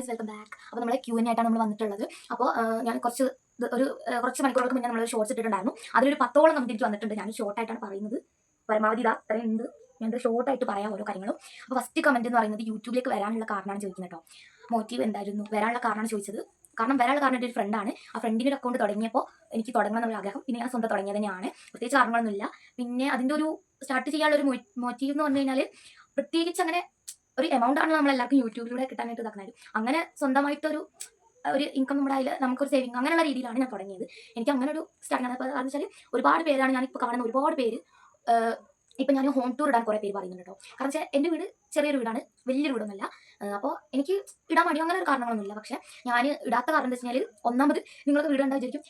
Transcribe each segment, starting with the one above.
Guys, welcome back. അപ്പോൾ നമ്മളെ Q&A ആയിട്ടാണ് നമ്മൾ വന്നിട്ടുള്ളത്. അപ്പോൾ ഞാൻ കുറച്ച് മണിക്കൂറുകൾക്ക് മുന്നേ നമ്മൾ ഷോർട്സ് ഇട്ടിട്ടുണ്ടായിരുന്നു. അതിലൊരു 10ഓളം കമന്റ് എനിക്ക് വന്നിട്ടുണ്ട്. ഞാൻ ഷോർട്ടായിട്ടാണ് പറയുന്നത്, പരമാവധി ഇതാ അത്രയും ഉണ്ട്. ഞാൻ ഷോർട്ടായിട്ട് പറയാം ഓരോ കാര്യങ്ങളും. അപ്പോൾ ഫസ്റ്റ് കമന്റ് എന്ന് പറയുന്നത് യൂട്യൂബിലേക്ക് വരാനുള്ള കാരണമാണ് ചോദിക്കുന്നത് കേട്ടോ. മോട്ടീവ് എന്തായിരുന്നു വരാനുള്ള കാരണമാണ് ചോദിച്ചത്. വരാനുള്ള കാരണം എൻ്റെ ഒരു ഫ്രണ്ടാണ്. ആ ഫ്രണ്ടിൻ്റെ ഒരു അക്കൗണ്ട് തുടങ്ങിയപ്പോൾ എനിക്ക് തുടങ്ങണം എന്നുള്ള ആഗ്രഹം. പിന്നെ ഞാൻ സ്വന്തം തുടങ്ങിയത് തന്നെയാണ്, പ്രത്യേകിച്ച് കാരണങ്ങളൊന്നുമില്ല. പിന്നെ അതിൻ്റെ ഒരു സ്റ്റാർട്ട് ചെയ്യാനുള്ള ഒരു മോട്ടീവ് എന്ന് പറഞ്ഞു കഴിഞ്ഞാൽ പ്രത്യേകിച്ച് അങ്ങനെ ഒരു എമൗണ്ട് ആണല്ലോ നമ്മളെല്ലാവർക്കും യൂട്യൂബിലൂടെ കിട്ടാനായിട്ട് ഇതാക്കുന്നത്. അങ്ങനെ സ്വന്തമായിട്ടൊരു ഇൻകം നമ്മുടെ അതിൽ നമുക്കൊരു സേവിങ് അങ്ങനെയുള്ള രീതിയിലാണ് ഞാൻ തുടങ്ങിയത്. എനിക്ക് അങ്ങനെ ഒരു സ്റ്റാർട്ടിങ് ആണ്. അപ്പോൾ അതെന്ന് വെച്ചാൽ ഒരുപാട് പേരാണ് ഞാനിപ്പോൾ കാണുന്ന ഒരുപാട് പേര് ഇപ്പം ഞാൻ ഹോം ടൂർ ഇടാൻ കുറേ പേര് പറയുന്നുണ്ട് കേട്ടോ. കാരണം വെച്ചാൽ എൻ്റെ വീട് ചെറിയൊരു വീടാണ്, വലിയൊരു വീടൊന്നുമല്ല. അപ്പോൾ എനിക്ക് ഇടാൻ മടി അങ്ങനെ ഒരു കാരണങ്ങളൊന്നുമില്ല. പക്ഷേ ഞാൻ ഇടാത്ത കാരണം എന്താ വെച്ച് കഴിഞ്ഞാൽ, ഒന്നാമത് നിങ്ങൾക്ക് വീട് ഉണ്ടാവും വിചാരിക്കും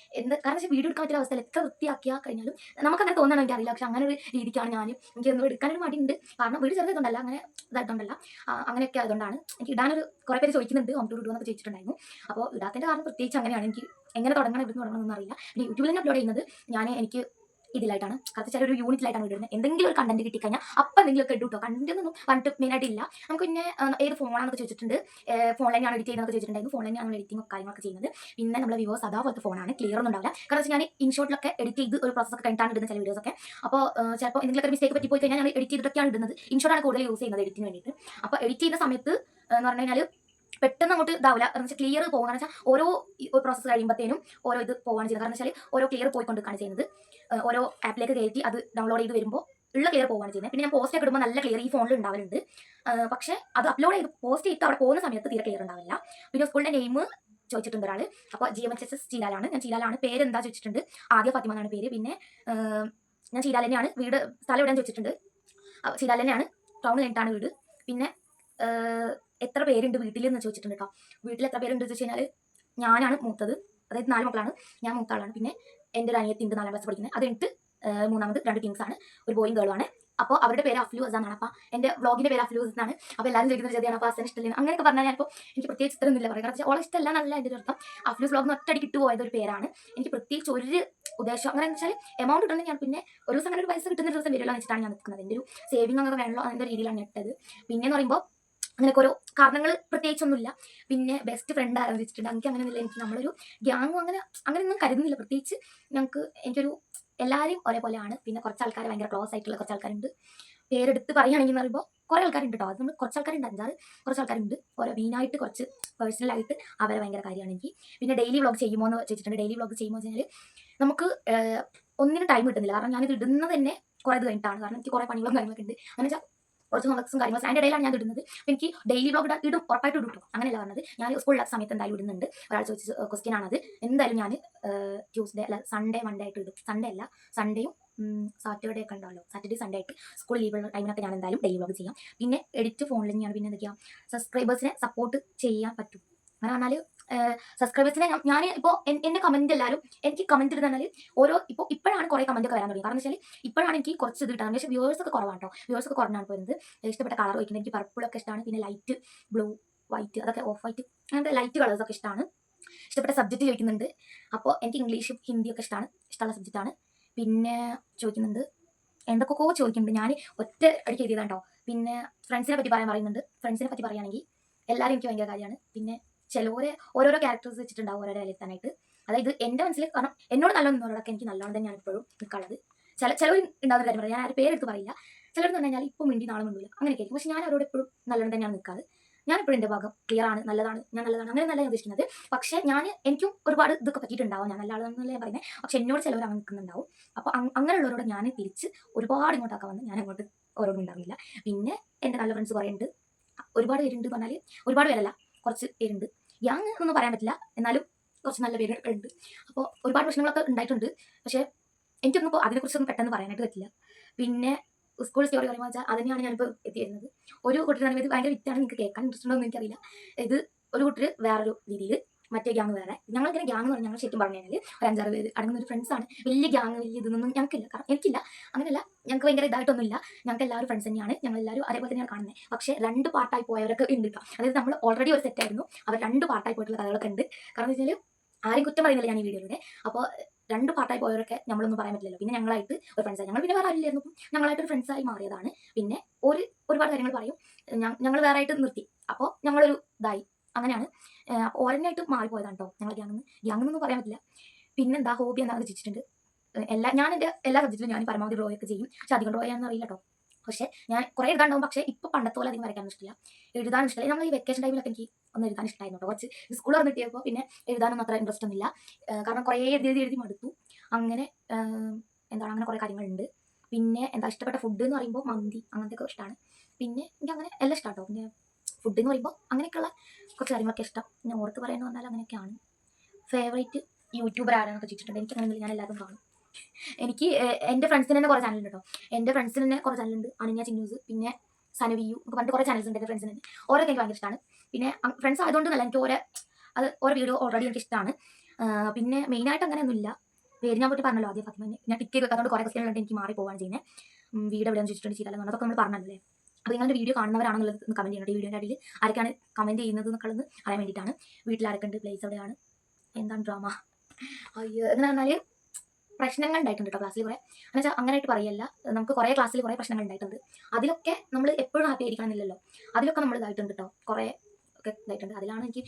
കാരണം വെച്ചാൽ വീഡിയോ എടുക്കാൻ പറ്റുന്ന അവസ്ഥയിൽ എത്ര വൃത്തിയാക്കിയാൽ കഴിഞ്ഞാലും നമുക്കങ്ങനെ തോന്നണം എനിക്കറിയില്ല. പക്ഷേ അങ്ങനെ ഒരു രീതിക്കാണ് എനിക്ക് ഒന്നും എടുക്കാനൊരു മടിയുണ്ട്. കാരണം വീട് ചെറുതായിട്ടുണ്ടല്ല, അങ്ങനെ ഇതായിട്ടുണ്ടല്ല, അങ്ങനെയൊക്കെ അതുകൊണ്ടാണ് എനിക്ക് ഇടാനൊരു കുറേ പേര് ചോദിക്കുന്നുണ്ട് ഹോം ടൂർ ഇടുമെന്നൊക്കെ ചോദിച്ചിട്ടുണ്ടായിരുന്നു. അപ്പോൾ ഇടാത്തതിൻ്റെ കാരണം പ്രത്യേകിച്ച് അങ്ങനെയാണ്. എനിക്ക് എങ്ങനെ തുടങ്ങണം, ഇവിടുന്ന് തുടങ്ങണമെന്നൊന്നും അറിയില്ല. പിന്നെ യൂട്യൂബിൽ തന്നെ അപ്ലോഡ് ചെയ്യുന്നത് എനിക്ക് ഇതിലായിട്ടാണ്. കാരണം ചില ഒരു യൂണിറ്റിലായിട്ടാണ് ഇടുന്നത്. എന്തെങ്കിലും ഒരു കണ്ടന്റ് കിട്ടിക്കഴിഞ്ഞാൽ അപ്പം എന്തെങ്കിലുമൊക്കെ ഇട്ടു കേട്ടോ. കണ്ടന്റ് ഒന്നും പറഞ്ഞിട്ട് മെയിനായിട്ട് ഇല്ല. നമുക്ക് പിന്നെ ഏത് ഫോണാണെന്നൊക്കെ ചോദിച്ചിട്ടുണ്ട്. ഫോണിലാണ് എഡിറ്റ് ചെയ്യുന്നതൊക്കെ ചോദിച്ചിട്ടുണ്ടായിരുന്നു. ഫോണിലാണ് എഡിറ്റിംഗ് കാര്യങ്ങളൊക്കെ ചെയ്യുന്നത്. പിന്നെ നമ്മുടെ വ്യൂവേഴ്സ് അതാപോലത്തെ ഫോണാണ്, ക്ലിയർ ഒന്നും ഉണ്ടാവില്ല. കാരണം വെച്ചാൽ ഞാൻ ഇൻഷോട്ടിലൊക്കെ എഡിറ്റ് ചെയ്ത് ഒരു പ്രോസസ്സൊക്കെ കഴിഞ്ഞിട്ടാണ് ഇടുന്ന ചില വീഡിയോസൊക്കെ. അപ്പോൾ ചിലപ്പോൾ എന്തെങ്കിലും ഒരു മിസ്റ്റേക്ക് പറ്റി പോയി കഴിഞ്ഞാൽ ഞാൻ എഡിറ്റ് ചെയ്തിട്ടൊക്കെയാണ് ഇടുന്നത്. ഇൻഷോട്ടാണ് കൂടുതൽ യൂസ് ചെയ്യുന്നത് എഡിറ്റിന് വേണ്ടിയിട്ട്. അപ്പോൾ എഡിറ്റ് ചെയ്യുന്ന സമയത്ത് എന്ന് പറഞ്ഞു കഴിഞ്ഞാൽ പെട്ടെന്ന് അങ്ങോട്ട് ഇതാവില്ല. കാരണം വെച്ചാൽ ക്ലിയർ പോകുക. കാരണം വെച്ചാൽ ഓരോ പ്രോസസ്സ് കഴിയുമ്പോഴത്തേനും ഓരോ ഇത് പോകാണ് ചെയ്യുന്നത്. കാരണം വെച്ചാൽ ഓരോ ക്ലിയർ പോയിക്കൊണ്ടിരിക്കുകയാണ് ചെയ്യുന്നത്. ഓരോ ആപ്പിലേക്ക് കയറ്റി അത് ഡൗൺലോഡ് ചെയ്ത് വരുമ്പോൾ ഉള്ള ക്ലിയർ പോകാണ് ചെയ്യുന്നത്. പിന്നെ ഞാൻ പോസ്റ്റ് ഒക്കെ ഇടുമ്പോൾ നല്ല ക്ലിയർ ഈ ഫോണിൽ ഉണ്ടാവലുണ്ട്. പക്ഷേ അത് അപ്ലോഡ് ചെയ്ത് പോസ്റ്റ് ചെയ്ത് അവിടെ പോകുന്ന സമയത്ത് തീരെ ക്ലിയർ ഉണ്ടാവില്ല. പിന്നെ സ്കൂളിൻ്റെ നെയിം ചോദിച്ചിട്ടുണ്ട് ഒരാൾ. അപ്പോൾ GMHS ചീലാലാണ്. ഞാൻ ചീലാലാണ്. പേരെന്താ ചോദിച്ചിട്ടുണ്ട്. ആദ്യ ഫാത്തിമ എന്നാണ് പേര്. പിന്നെ ഞാൻ ചീലാൽ തന്നെയാണ്. വീട് സ്ഥലം എവിടെയാണെന്ന് ചോദിച്ചിട്ടുണ്ട്. ചീലാൽ തന്നെയാണ്, ടൗൺ കഴിഞ്ഞിട്ടാണ് വീട്. പിന്നെ എത്ര പേരുണ്ട് വീട്ടിൽ എന്ന് ചോദിച്ചിട്ടുണ്ട് കേട്ടോ. വീട്ടിൽ എത്ര പേരുണ്ട് എന്ന് വെച്ച് കഴിഞ്ഞാൽ ഞാനാണ് മൂത്തത്. അതായത് 4 മക്കളാണ്, ഞാൻ മൂത്ത ആളാണ്. പിന്നെ എൻ്റെ ഒരു അനിയത്തി ഉണ്ട് 4ാം ക്ലാസ് പഠിക്കുന്നത്. അത് കഴിഞ്ഞിട്ട് മൂന്നാമത് 2 ടീംസാണ്, ഒരു ബോയും ഗേളും ആണ്. അപ്പോൾ അവരുടെ പേര് അഫ്ലു അസാനാണ്. അപ്പോൾ എൻ്റെ വ്ളോഗിൻ്റെ പേര് അഫ്ലു എന്നാണ്. അപ്പോൾ എല്ലാവരും ചോദിക്കുന്നത് ചെറിയാണ്. അപ്പോൾ അസൻ ഇഷ്ടമില്ല അങ്ങനെയൊക്കെ പറഞ്ഞാൽ ഞാനിപ്പോൾ എനിക്ക് പ്രത്യേകിച്ച് ഇത്രയൊന്നുമില്ല പറയുക. കാരണം ഓളെ ഇഷ്ടമല്ല നല്ല എൻ്റെ ഒരു അർത്ഥം. അഫ്ലൂസ് വ്ളോഗ് എന്ന് ഒറ്റയടിക്ക് ഇട്ട് പോയത് ഒരു പേരാണ്. എനിക്ക് പ്രത്യേകിച്ച് ഒരു ഉദ്ദേശം അങ്ങനെ എന്ന് വെച്ചാൽ എമൗണ്ട് ഇട്ടുണ്ടെങ്കിൽ ഞാൻ പിന്നെ ഒരു ദിവസം അങ്ങനെ ഒരു പൈസ കിട്ടുന്ന ദിവസം വരുമല്ലോ എന്ന് വെച്ചിട്ടാണ് ഞാൻ നിൽക്കുന്നത്. എൻ്റെ ഒരു സേവിങ് അങ്ങനെ വേണമല്ലോ അതിൻ്റെ രീതിയിലാണ് ഇട്ടത്. പിന്നെയെന്ന് പറയുമ്പോൾ അങ്ങനെയൊക്കെ ഓരോ കാരണങ്ങൾ പ്രത്യേകിച്ചൊന്നുമില്ല. പിന്നെ ബെസ്റ്റ് ഫ്രണ്ട് ആലോചിച്ചിട്ടുണ്ട്. എനിക്ക് അങ്ങനെയൊന്നുമില്ല. എനിക്ക് നമ്മളൊരു ഗ്യാങ്ങും അങ്ങനെയൊന്നും കരുതുന്നില്ല. പ്രത്യേകിച്ച് എനിക്കൊരു എല്ലാവരും ഒരേപോലെയാണ്. പിന്നെ കുറച്ച് ആൾക്കാർ ഭയങ്കര ക്ലോസ് ആയിട്ടുള്ള കുറച്ച് ആൾക്കാരുണ്ട്. പേരെടുത്ത് പറയുകയാണെങ്കിൽ എന്ന് പറയുമ്പോൾ കുറേ ആൾക്കാരുണ്ട് കേട്ടോ. അത് നമ്മൾ കുറച്ച് ആൾക്കാരുണ്ട്, 5-6 കുറച്ച് ആൾക്കാരുണ്ട്. ഓരോ മെയിനായിട്ട് കുറച്ച് പേഴ്സണലായിട്ട് അവരെ ഭയങ്കര കാര്യമാണ് എനിക്ക്. പിന്നെ ഡെയിലി വ്ളോഗ് ചെയ്യുമോ എന്ന് ചോദിച്ചിട്ടുണ്ട്. ഡെയിലി വ്ളോഗ് ചെയ്യുമ്പോൾ വെച്ച് കഴിഞ്ഞാൽ നമുക്ക് ഒന്നിനും ടൈം കിട്ടുന്നില്ല. കാരണം ഞാനിത് ഇടുന്നത് തന്നെ കുറേ ഇത് കഴിഞ്ഞിട്ടാണ്. കാരണം എനിക്ക് കുറേ പണികളും കാര്യങ്ങളൊക്കെ ഉണ്ട്. അങ്ങനെ വെച്ചാൽ കുറച്ച് ഹോംവർക്സും കാര്യങ്ങളും അതിൻ്റെ ഇടയിലാണ് ഞാൻ ഇടുന്നത്. അപ്പോൾ എനിക്ക് ഡെയിലി വ്ളോഗ് ഇടും, ഉറപ്പായിട്ട് ഇടും കേട്ടോ. അങ്ങനെയല്ല പറഞ്ഞത്. ഞാൻ സ്കൂളിലുള്ള സമയത്ത് എന്തായാലും ഇടുന്നുണ്ട്. ഒരാൾ ചോദിച്ച ക്വസ്റ്റ്യൻ ആണത്. എന്തായാലും ഞാൻ ട്യൂസ്ഡേ അല്ല സൺഡേ മൺഡേ ആയിട്ട് ഇടും. സൺഡേ അല്ല, സൺഡേയും സാറ്റർഡേ ഒക്കെ ഉണ്ടാവല്ലോ. സാറ്റർഡേ സൺഡേ ആയിട്ട് സ്കൂൾ ലീവുള്ള ടൈമിനൊക്കെ ഞാൻ എന്തായാലും ഡെയിലി വ്ളോഗ് ചെയ്യാം. പിന്നെ എഡിറ്റ് ഫോണിൽ തന്നെയാണ്. പിന്നെ എന്തൊക്കെയാണ്, സബ്സ്ക്രൈബേഴ്സിനെ സപ്പോർട്ട് ചെയ്യാൻ പറ്റും. അങ്ങനെ പറഞ്ഞാൽ സബ്സ്ക്രൈബേഴ്സിനെ ഞാൻ ഇപ്പോൾ എൻ്റെ കമൻറ്റ് എല്ലാവരും എനിക്ക് കമൻറ്റ് ഇടുന്ന ഓരോ ഇപ്പോഴാണ് കുറേ കമൻറ്റ് ഒക്കെ വരാൻ തുടങ്ങി. കാരണം വെച്ചാൽ ഇപ്പോഴാണ് എനിക്ക് കുറച്ച് ഇത് കിട്ടാൻ. പക്ഷേ വ്യൂവേഴ്സ് ഒക്കെ കുറവാണ് കേട്ടോ. വ്യൂവേഴ്സ് ഒക്കെ കുറഞ്ഞാണ് പോയിരുന്നത്. ഇഷ്ടപ്പെട്ട കളർ വയ്ക്കുന്നത് എനിക്ക് പർപ്പിളൊക്കെ ഇഷ്ടമാണ്. പിന്നെ ലൈറ്റ് ബ്ലൂ, വൈറ്റ്, അതൊക്കെ ഓഫ് വൈറ്റ്, അങ്ങനത്തെ ലൈറ്റ് കളേഴ്സൊക്കെ ഇഷ്ടമാണ്. ഇഷ്ടപ്പെട്ട സബ്ജക്റ്റ് ചോദിക്കുന്നുണ്ട്. അപ്പോൾ എനിക്ക് ഇംഗ്ലീഷും ഹിന്ദിയൊക്കെ ഇഷ്ടമുള്ള സബ്ജക്റ്റാണ്. പിന്നെ ചോദിക്കുന്നുണ്ട് എന്തൊക്കെയോ ചോദിക്കുന്നുണ്ട്. ഞാൻ ഒറ്റ അടിക്ക് എഴുതിയതാണ് കേട്ടോ. പിന്നെ ഫ്രണ്ട്സിനെ പറ്റി പറയുന്നുണ്ട്. ഫ്രണ്ട്സിനെ പറ്റി പറയുകയാണെങ്കിൽ എല്ലാവരും എനിക്ക് ഭയങ്കര കാര്യമാണ്. പിന്നെ ചിലവരെ ഓരോരോ ക്യാരക്ടേഴ്സ് വെച്ചിട്ടുണ്ടാവും ഓരോരോ എഴുത്താനായിട്ട്. അതായത് എൻ്റെ മനസ്സിൽ കാരണം എന്നോട് നല്ലോണം നിന്നവരോടൊക്കെ എനിക്ക് നല്ലോണം തന്നെയാണ് ഇപ്പോഴും നിൽക്കാനുള്ളത്. ചിലവർ ഉണ്ടാകുന്ന കാര്യം പറയാം. ഞാൻ ആരും പേരെടുത്ത് പറയില്ല. ചിലരെന്ന് പറഞ്ഞു കഴിഞ്ഞാൽ ഇപ്പോൾ മിണ്ടി നാളെ മിണ്ടില്ല അങ്ങനെയൊക്കെ ആയിരിക്കും. പക്ഷേ ഞാൻ അവരോട് എപ്പോഴും നല്ലോണം തന്നെയാണ് നിൽക്കാറ്. ഞാനിപ്പോഴും എൻ്റെ ഭാഗം ക്ലിയർ ആണ്, നല്ലതാണ്, ഞാൻ നല്ലതാണ്, അങ്ങനെ നല്ല ഉദ്ദേശിക്കുന്നത്. പക്ഷേ എനിക്കും ഒരുപാട് ഇതൊക്കെ പറ്റിയിട്ടുണ്ടാവും. ഞാൻ നല്ല ആളാണെന്നല്ലേ പറയുന്നത്. പക്ഷെ എന്നോട് ചിലവർ അങ്ങനെ നിൽക്കുന്നുണ്ടാവും. അപ്പോൾ അങ്ങനെയുള്ളവരോട് ഞാൻ തിരിച്ച് ഒരുപാട് ഇങ്ങോട്ടൊക്കെ വന്ന് ഞാൻ അങ്ങോട്ട് ഓരോന്നും ഉണ്ടാവില്ല. പിന്നെ എൻ്റെ നല്ല ഫ്രണ്ട്സ് കുറേ ഉണ്ട്. ഒരുപാട് പേരുണ്ട് പറഞ്ഞാൽ ഒരുപാട് പേരല്ല, കുറച്ച് പേരുണ്ട്. ഗ്യാങ് എന്നൊന്നും പറയാൻ പറ്റില്ല, എന്നാലും കുറച്ച് നല്ല പേര് ഉണ്ട്. അപ്പോൾ ഒരുപാട് പ്രശ്നങ്ങളൊക്കെ ഉണ്ടായിട്ടുണ്ട്. പക്ഷേ എനിക്കൊന്നും ഇപ്പോൾ അതിനെക്കുറിച്ചൊന്നും പെട്ടെന്ന് പറയാനായിട്ട് പറ്റില്ല. പിന്നെ സ്കൂൾ സ്റ്റോറി പറയുമ്പോൾ വെച്ചാൽ അതിനെയാണ് ഞാനിപ്പോൾ എത്തിയിരുന്നത്. ഒരു കൂട്ടർ ഇത് ഭയങ്കര വിറ്റാണ്, നിങ്ങൾക്ക് കേൾക്കാൻ ഇൻട്രസ്റ്റ് ഉണ്ടോ എന്ന് എനിക്കറിയില്ല. ഇത് ഒരു കൂട്ടർ വേറൊരു രീതിയിൽ, മറ്റേ ഗ്യാങ് വേറെ. ഞങ്ങളിങ്ങനെ ഗ്യാങ് എന്ന് പറഞ്ഞാൽ ഞങ്ങൾ ശരിക്കും പറഞ്ഞു കഴിഞ്ഞാൽ ഒരു 5-6 പേര് അടങ്ങുന്ന ഒരു ഫ്രണ്ട്സാണ്. വലിയ ഗ്യാങ് വലിയ ഇതൊന്നും ഞങ്ങൾക്കില്ല. കാരണം എനിക്കില്ല, അങ്ങനെയല്ല, ഞങ്ങൾക്ക് ഭയങ്കര ഇതായിട്ടൊന്നുമില്ല. ഞങ്ങൾക്ക് എല്ലാവരും ഫ്രണ്ട്സ് തന്നെയാണ്. ഞങ്ങളെല്ലാവരും അതേപോലെ തന്നെയാണ് കാണുന്നത്. പക്ഷേ 2 പാർട്ടായി പോയവരൊക്കെ ഉണ്ട് കേട്ടോ. അതായത് നമ്മൾ ഓൾറെഡി ഒരു സെറ്റായിരുന്നു, അവർ 2 പാർട്ടായി പോയിട്ടുള്ള കഥകളൊക്കെ ഉണ്ട്. കാരണം എന്ന് വെച്ചാൽ ആരും കുറ്റം പറയുന്നില്ല ഞാൻ ഈ വീഡിയോയിലൂടെ. അപ്പോൾ 2 പാർട്ടായി പോയവരൊക്കെ നമ്മളൊന്നും പറയാൻ പറ്റില്ലല്ലോ. പിന്നെ ഞങ്ങളായിട്ട് ഒരു ഫ്രണ്ട്സായി, ഞങ്ങൾ പിന്നെ വേറെ ആരില്ലായിരുന്നു, ഞങ്ങളായിട്ടൊരു ഫ്രണ്ട്സായി മാറിയതാണ്. പിന്നെ ഒരുപാട് കാര്യങ്ങൾ പറയും. ഞങ്ങൾ വേറെ ആയിട്ട് നിർത്തി. അപ്പോൾ ഞങ്ങളൊരു ഇതായി, അങ്ങനെയാണ്. ഓരോന്നായിട്ട് മാറിപ്പോയതാണ് കേട്ടോ ഞങ്ങൾ ഗ്യാങ്ങെന്നൊന്നും പറയാൻ പറ്റില്ല. പിന്നെന്താ ഹോബി എന്താണെന്ന് ചോദിച്ചിട്ടുണ്ട്. ഞാൻ എൻ്റെ എല്ലാ സബ്ജക്റ്റിലും ഞാൻ പരമാവധി ഡ്രോ ഒക്കെ ചെയ്യും. പക്ഷെ അധികം ഡ്രോ ചെയ്യാനൊന്നും അറിയില്ല കേട്ടോ. പക്ഷേ ഞാൻ കുറേ എഴുതാണ്ടാവും. പക്ഷേ ഇപ്പോൾ പണ്ടത്തെ പോലെ അധികം വരയ്ക്കാനൊന്നും ഇഷ്ടമില്ല, എഴുതാനും ഇഷ്ടമില്ല. നമ്മൾ ഈ വെക്കേഷൻ ടൈമിലൊക്കെ എനിക്ക് ഒന്ന് എഴുതാൻ ഇഷ്ടമായിരുന്നു കേട്ടോ. കുറച്ച് സ്കൂൾ തുറന്നിട്ടിയപ്പോൾ പിന്നെ എഴുതാനൊന്നും അത്ര ഇൻട്രസ്റ്റ് ഒന്നുമില്ല. കാരണം കുറേ എഴുതി മടുത്തു. അങ്ങനെ അങ്ങനെ കുറേ കാര്യങ്ങളുണ്ട്. പിന്നെ ഇഷ്ടപ്പെട്ട ഫുഡ് എന്ന് പറയുമ്പോൾ മന്തി അങ്ങനത്തെയൊക്കെ ഇഷ്ടമാണ്. പിന്നെ എനിക്ക് അങ്ങനെ എല്ലാം ഇഷ്ടമാണ് കേട്ടോ. പിന്നെ ഫുഡ് എന്ന് പറയുമ്പോൾ അങ്ങനെയൊക്കെയുള്ള കുറച്ച് കാര്യങ്ങളൊക്കെ ഇഷ്ടം. പിന്നെ ഓർത്ത് പറയുന്നത് പറഞ്ഞാൽ അങ്ങനെയൊക്കെയാണ്. ഫേവറേറ്റ് യൂട്യൂബർ ആരാന്നൊക്കെ ചോദിച്ചിട്ടുണ്ട്. എനിക്ക് അങ്ങനെ ഞാൻ എല്ലാവരും കാണും. എനിക്ക് എൻ്റെ ഫ്രണ്ട്സിന് തന്നെ കുറേ ചാനലുണ്ട് കേട്ടോ. എൻ്റെ ഫ്രണ്ട്സിന് തന്നെ കുറേ ചാനലുണ്ട്. അനന്യ ചിന്നൂസ്, പിന്നെ സനവിയു ഒക്കെ പറഞ്ഞിട്ട് കുറേ ചാനൽസ് ഉണ്ട് എൻ്റെ ഫ്രണ്ട്സിന് തന്നെ. ഓരോക്കെ എനിക്ക് ഭയങ്കര ഇഷ്ടമാണ്. പിന്നെ ഫ്രണ്ട്സ് ആയതുകൊണ്ടല്ല, എനിക്ക് ഓരോ വീഡിയോ ഓൾറെഡി എനിക്ക് ഇഷ്ടമാണ്. പിന്നെ മെയിനായിട്ട് അങ്ങനെയൊന്നുമില്ല. പേര് ഞാൻ പോയിട്ട് പറഞ്ഞല്ലോ ആദ്യം ഫാത്തിമ. ഞാൻ ടിക്ക് വെക്കാത്തതുകൊണ്ട് കുറേ ക്വസ്റ്റ്യൻ എനിക്ക് മാറി പോകാൻ ചെയ്യുന്നത്. വീട് എവിടെയാണെന്ന് ചോദിച്ചിട്ടുണ്ട്, ചെയ്താലും അതൊക്കെ നമ്മൾ പറഞ്ഞല്ലേ. അപ്പോൾ നിങ്ങളുടെ വീഡിയോ കാണുന്നവരാണെന്നുള്ളത് കമൻറ്റ് ചെയ്യണം. ഈ വീഡിയോൻ്റെ അടിയിൽ ആരൊക്കെയാണ് കമൻറ്റ് ചെയ്യുന്നത് എന്നൊക്കെയുള്ളത് അറിയാൻ വേണ്ടിയിട്ടാണ്. വീട്ടിൽ ആരൊക്കെ ഉണ്ട്, പ്ലേസ് എവിടെയാണ്, എന്താണ് ഡ്രാമ, അയ്യോ എങ്ങനെ പറഞ്ഞാൽ പ്രശ്നങ്ങൾ ഉണ്ടായിട്ടുണ്ട് കേട്ടോ ക്ലാസ്സിൽ കുറേ. എന്നുവെച്ചാൽ അങ്ങനെയായിട്ട് പറയല്ല, നമുക്ക് കുറേ ക്ലാസ്സിൽ കുറേ പ്രശ്നങ്ങൾ ഉണ്ടായിട്ടുണ്ട്. അതിലൊക്കെ നമ്മൾ എപ്പോഴും ഹാപ്പി ആയിരിക്കണം എന്നില്ലല്ലോ. അതിലൊക്കെ നമ്മൾ ഇതായിട്ടുണ്ട് കേട്ടോ, കുറേ ഒക്കെ ഇതായിട്ടുണ്ട്. അതിലാണ് എനിക്ക്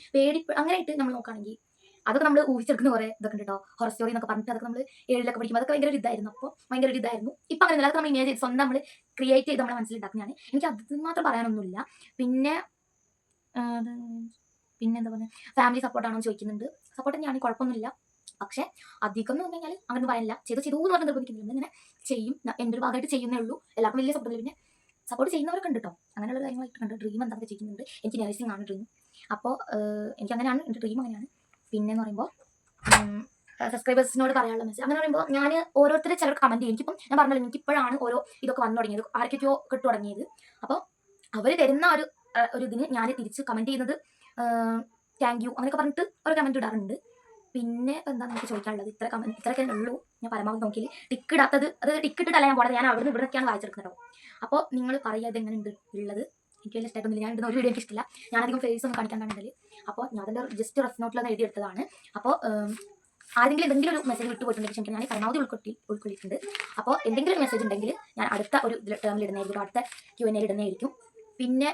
അങ്ങനെയായിട്ട് നമ്മൾ നോക്കുകയാണെങ്കിൽ അതൊക്കെ നമ്മൾ ഊഹിച്ചെടുക്കുന്ന കുറേ ഇതൊക്കെ ഉണ്ട് കേട്ടോ. ഹൊറർ സ്റ്റോറി എന്നൊക്കെ പറഞ്ഞിട്ട് അതൊക്കെ നമ്മൾ 7-ലൊക്കെ പഠിക്കുമ്പോൾ അതൊക്കെ ഭയങ്കര ഇതായിരുന്നു. അപ്പോൾ ഭയങ്കര ഇതായിരുന്നു. ഇപ്പം അങ്ങനെ അതൊക്കെ നമ്മൾ ഇമേജ് സ്വന്തം നമ്മൾ ക്രിയേറ്റ് ചെയ്ത് നമ്മുടെ മനസ്സിലുണ്ടാക്കുന്നതാണ്. എനിക്ക് അത് മാത്രം പറയാനൊന്നുമില്ല. പിന്നെ എന്താ പറയുക, ഫാമിലി സപ്പോർട്ടാണോ എന്ന് ചോദിക്കുന്നുണ്ട്. സപ്പോർട്ട് തന്നെയാണ്, കുഴപ്പമൊന്നുമില്ല. പക്ഷേ അധികം എന്ന് പറഞ്ഞു കഴിഞ്ഞാൽ അങ്ങനെ പറയാനില്ല. ചെയ്തു എന്ന് പറഞ്ഞാൽ നിർബന്ധിക്കുന്നില്ല, ഇങ്ങനെ ചെയ്യും, എൻ്റെ ഒരു ഭാഗമായിട്ട് ചെയ്യുന്നേ ഉള്ളൂ. എല്ലാവർക്കും വലിയ സപ്പോർട്ടില്ല. പിന്നെ സപ്പോർട്ട് ചെയ്യുന്നവരൊക്കെ ഉണ്ട് കേട്ടോ. അങ്ങനെയുള്ള കാര്യങ്ങളായിട്ട് കണ്ട് ഡ്രീം എന്താണെന്ന് ചെയ്യുന്നുണ്ട്. എനിക്ക് നഴ്സിംഗ് ആണ് ഡ്രീം. അപ്പോൾ എനിക്ക് അങ്ങനെയാണ്, എൻ്റെ ഡ്രീം അങ്ങനെയാണ്. പിന്നെയെന്ന് പറയുമ്പോൾ സബ്സ്ക്രൈബേഴ്സിനോട് പറയാനുള്ള മെസ്സേജ് അങ്ങനെ പറയുമ്പോൾ, ഞാൻ ഓരോരുത്തർ ചിലർ കമൻറ്റ് ചെയ്യും. എനിക്കിപ്പം ഞാൻ പറഞ്ഞല്ലോ, എനിക്കിപ്പോഴാണ് ഓരോ ഇതൊക്കെ വന്നു തുടങ്ങിയത്, ആർക്കൊക്കെയോ കിട്ടു തുടങ്ങിയത്. അപ്പോൾ അവർ തരുന്ന ഒരു ഇതിന് ഞാൻ തിരിച്ച് കമൻറ്റ് ചെയ്യുന്നത് താങ്ക് യു അങ്ങനെയൊക്കെ പറഞ്ഞിട്ട് ഒരു കമൻറ്റ് ഇടാറുണ്ട്. പിന്നെ എന്താ നമുക്ക് ചോദിക്കാനുള്ളത്, ഇത്രയൊക്കെ ഉള്ളൂ. ഞാൻ പരമാവധി നോക്കിയില്ല. ടിക്ക് ഇടാത്തത് അത് ടിക്ക് ഇട്ടിട്ടല്ല ഞാൻ പോണത്, ഞാൻ അവിടെ നിന്ന് ഇവിടെയൊക്കെയാണ് വായിച്ചെടുക്കുന്നത് കേട്ടോ. അപ്പോൾ നിങ്ങൾ പറയുക ഇതെങ്ങനെ ഉണ്ട് ഉള്ളത്. എനിക്ക് വലിയ ഇഷ്ടമായിട്ടൊന്നുമില്ല. ഞാൻ ഇടുന്ന ഒരു വീഡിയോ എനിക്ക് ഇഷ്ടമില്ല. ഞാനധികം ഫേസ് ഒന്നും കാണിക്കാണ്ടാണെങ്കിൽ. അപ്പോൾ ഞാൻ അതിൻ്റെ ജസ്റ്റ് റഫ് നോട്ടിലൊന്ന് എഴുതിയെടുത്തതാണ്. അപ്പോൾ എന്തെങ്കിലും ഒരു മെസ്സേജ് വിട്ടുപോയിട്ടുണ്ടെങ്കിൽ ഞാൻ പരമാവധി ഉൾക്കൊള്ളിയിട്ടുണ്ട്. അപ്പോൾ എന്തെങ്കിലും ഒരു മെസ്സേജ് ഉണ്ടെങ്കിൽ ഞാൻ അടുത്ത ഒരു ടേമിൽ ഇടുന്നതായിരിക്കും, അടുത്ത Q&A ഇടുന്നതായിരിക്കും. പിന്നെ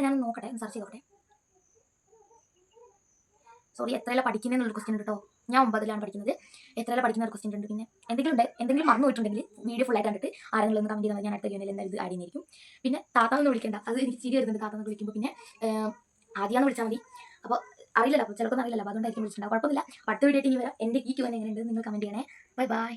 ഞാൻ നോക്കട്ടെ, സെർച്ച് ചെയ്തോട്ടെ. സോറി, എത്രയല്ല പഠിക്കുന്നതെന്നുള്ള ക്വസ്റ്റ്യൻ ഉണ്ട് കേട്ടോ. ഞാൻ 9ലാണ് പഠിക്കുന്നത്. എത്രയല്ല പഠിക്കുന്ന ഒരു ക്വസ്റ്റ്യൻ ഉണ്ട്. പിന്നെ എന്തെങ്കിലും മറന്നു പോയിട്ടുണ്ടെങ്കിൽ വീഡിയോ ഫുള്ളായിട്ട് കണ്ടിട്ട് ആരെങ്കിലും ഒന്ന് കമൻറ്റ് ചെയ്താൽ ഞാൻ അടുത്ത Q&A എന്തായാലും ഇത് ആഡ് ചെയ്യുന്നതായിരിക്കും. പിന്നെ താത്താന്ന് വിളിക്കേണ്ട, അത് എനിക്ക് ചിരി വരുന്നുണ്ട് താത്താന്ന് വിളിക്കുമ്പോൾ. പിന്നെ ആദ്യമാണെന്ന് വിളിച്ചാൽ മതി. അപ്പോൾ അറിയില്ലല്ലോ, അപ്പോൾ ചിലപ്പോൾ അറിയില്ലല്ലോ, അപ്പോൾ അതുകൊണ്ടായിരിക്കും വിളിച്ചിട്ടുണ്ടാവും. കുഴപ്പമില്ല. അടുത്ത വീഡിയോ ആയിട്ട് ഇനി വരാം. എൻ്റെ ഈ Q&A എങ്ങനെയുണ്ട് നിങ്ങൾ കമൻറ്റ് ചെയ്യണേ. ബൈ.